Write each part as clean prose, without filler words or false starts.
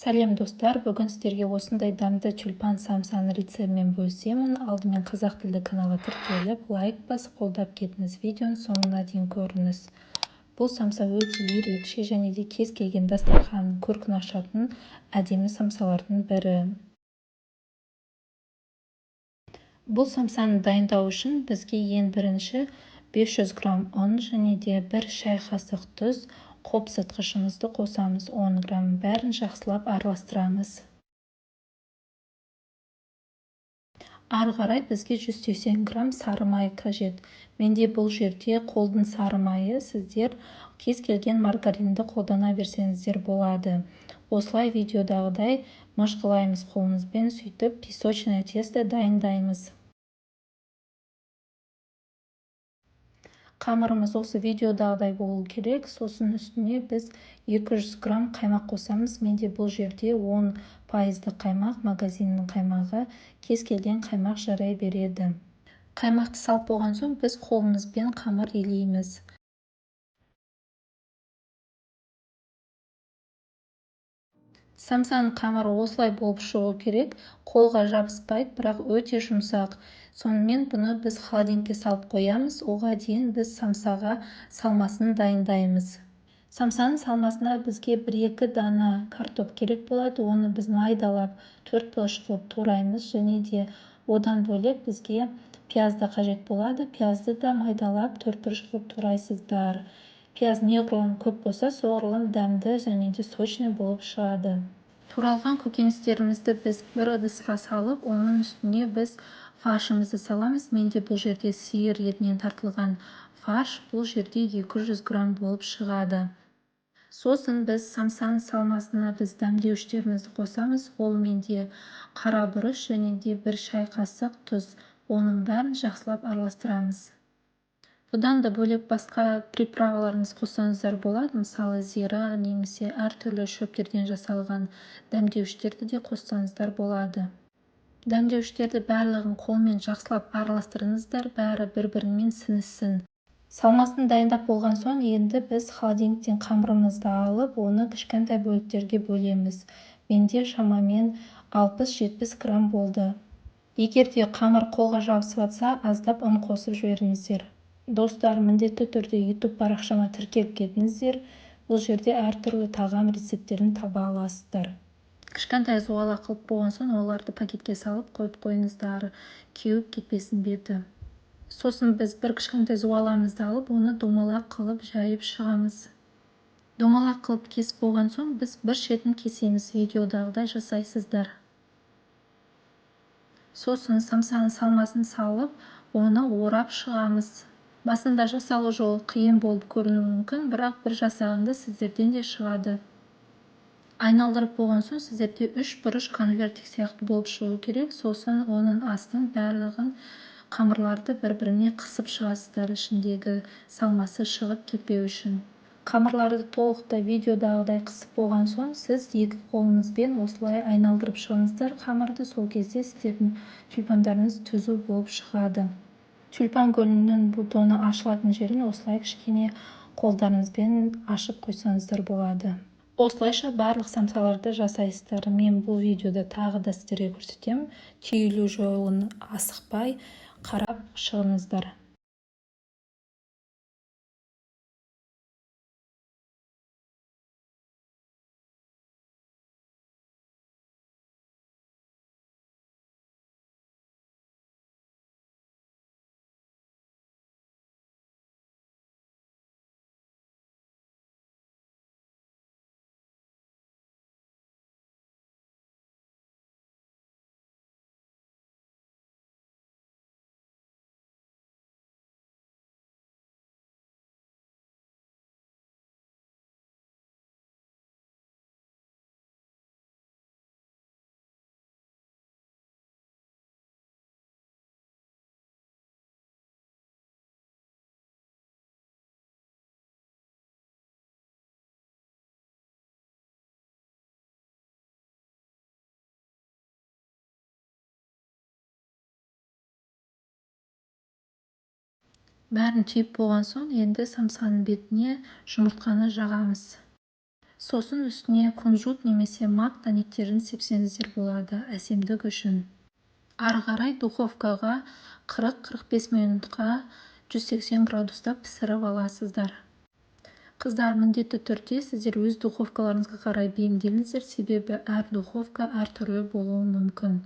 Сәлем достар, бүгін сіздерге осындай дәмді тюльпан самсаның рецептімен бөлісемін. Алдымен қазақ тілді каналға тіркеліп, лайк басып қолдап кетіңіз. Видеоны соңына дейін көріңіз. Бұл самса өте ерекше және де кез келген дастарханның көркін ашатын әдемі самсалардың бірі. Бұл самсаны дайындау үшін бізге ең бірінші 500 грамм ұн және де 1 шай қасық тұз, қопсытқышымызды қосамыз. 10 грамм бәрін жақсылап араластырамыз. Ары қарай бізге 180 грамм сары май қажет. Менде бұл жерде қолдың сары майы, сіздер кез келген маргаринді қолдана берсеңіздер болады. Осылай видеодағыдай мыжғылаймыз қолымызбен, сөйтіп песочное тесто дайындаймыз. Қамырымыз осы видеодағыдай болу керек. Сосын үстіне біз 200 грамм қаймақ қосамыз. Менде бұл жерде 10% қаймақ, магазиннің қаймағы, кез келген қаймақ жарай береді. Қаймақты салып болған соң біз қолымызбен қамыр илейміз. Самсаның қамыры осылай болып шығу керек. Қолға жабыспайды, бірақ өте жұмсақ. Сонымен бұны біз холодильникке салып қоямыз. Оған дейін біз самсаға салмасын дайындаймыз. Самсаның салмасына бізге 1-2 дана картоп керек болады. Оны біз майдалап 4 бөліш қылып тураймыз, және де одан бөлек бізге пияз да қажет болады. Пиязды да майдалап 4 бөліш қылып турайсыздар. Пияз неғұрлым көп болса, соғұрлым дәмді және де сочный болып шығады. Туралған көкөністерімізді біз бір ыдысқа салып, оның үстіне біз фаршымызды саламыз. Менде бұл жерде сиыр етінен тартылған фарш, бұл жерде 200 грамм болып шығады. Сосын біз самсаның салмасына біз дәмдеуіштерімізді қосамыз. Ол менде қара бұрыш және де 1 шай қасық тұз. Оның бәрін жақсылап араластырамыз. Бұдан да бөлек басқа приправаларыңыз қоссаңыздар болады. Мысалы, зира немесе әртүрлі шөптерден жасалған дәмдеуіштерді де қоссаңыздар болады. Дәмдеуіштерді барлығын қолмен жақсылап араластырыңыздар, бәрі бір-бірімен сіңісін. Салмасын дайындап болған соң, енді біз холодильниктен қамырымызды алып, оны кішкентай бөліктерге бөлеміз. Менде шамамен 60-70 грамм болды. Егер де қамыр қолға жабысып жатса, аздап ұн қосып жіберіңіздер. Достар, міндетті түрде YouTube парақшама тіркеліп кетіңіздер. Бұл жерде әртүрлі тағам рецепттерін таба аласыздар. Кішкентай зуала қылып болған соң, оларды пакетке салып қойып қойыңыздар, кеуіп кетпесін беті. Сосын біз бір кішкентай зуаламызды алып, оны домалақ қылып жайып шығамыз. Домалақ қылып кесіп болған соң, біз бір шетін кесеміз, видеодағыдай жасайсыздар. Сосын самсаның салмасын салып, оны орап шығамыз. Басында жасалу жолы қиын болып көрінуі мүмкін, бірақ бір жасағанда сіздерден де шығады. Айналдырып болған соң, сіздерде 3 бұрыш конвертик сияқты болып шығу керек. Сосын оның астын барлығын қамырларды бір-біріне қысып шығасыздар, ішіндегі салмасы шығып кетпеу үшін. Қамырларды толықтай видеодағыдай қысып болған соң, сіз екі қолыңызбен осылай айналдырып шығыңыздар қамырды. Сол кезде сіздердің тюльпандарыңыз түзу болып шығады. Тюльпан гүлінің бутоны ашылатын жерін осылай кішкене қолдарыңызбен ашып қойсаңыздар болады. Осылайша барлық самсаларды жасайсыздар. Мен бұл видеода тағы да сіздерге көрсетемін. Түйілу жолын асықпай қарап шығыңыздар. Бәрін түйіп болған соң, енді самсаның бетіне жұмыртқаны жағамыз. Сосын үстіне кунжут немесе мак дәнектерін сепсеңіздер болады, әсемдік үшін. Ары қарай духовкаға 40-45 минутқа 180 градуста пісіріп аласыздар. Қыздар, міндетті түрде сіздер өз духовкаларыңызға қарай бейімделіңіздер, себебі әр духовка әртүрлі болуы мүмкін.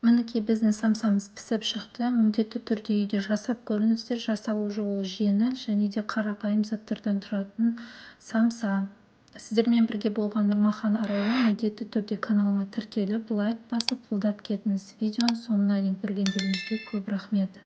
Мінекей біздің самсамыз пісіп шықты. Міндетті түрде үйде жасап көріңіздер. Жасалу жолы жеңіл және де қарапайым заттардан тұратын самса. Сіздермен бірге болған Нұрмахан Арайлы. Міндетті түрде каналыма тіркеліп, лайк басып, қолдап кетіңіз. Видеоның соңына дейін көргендеріңізге көп рахмет.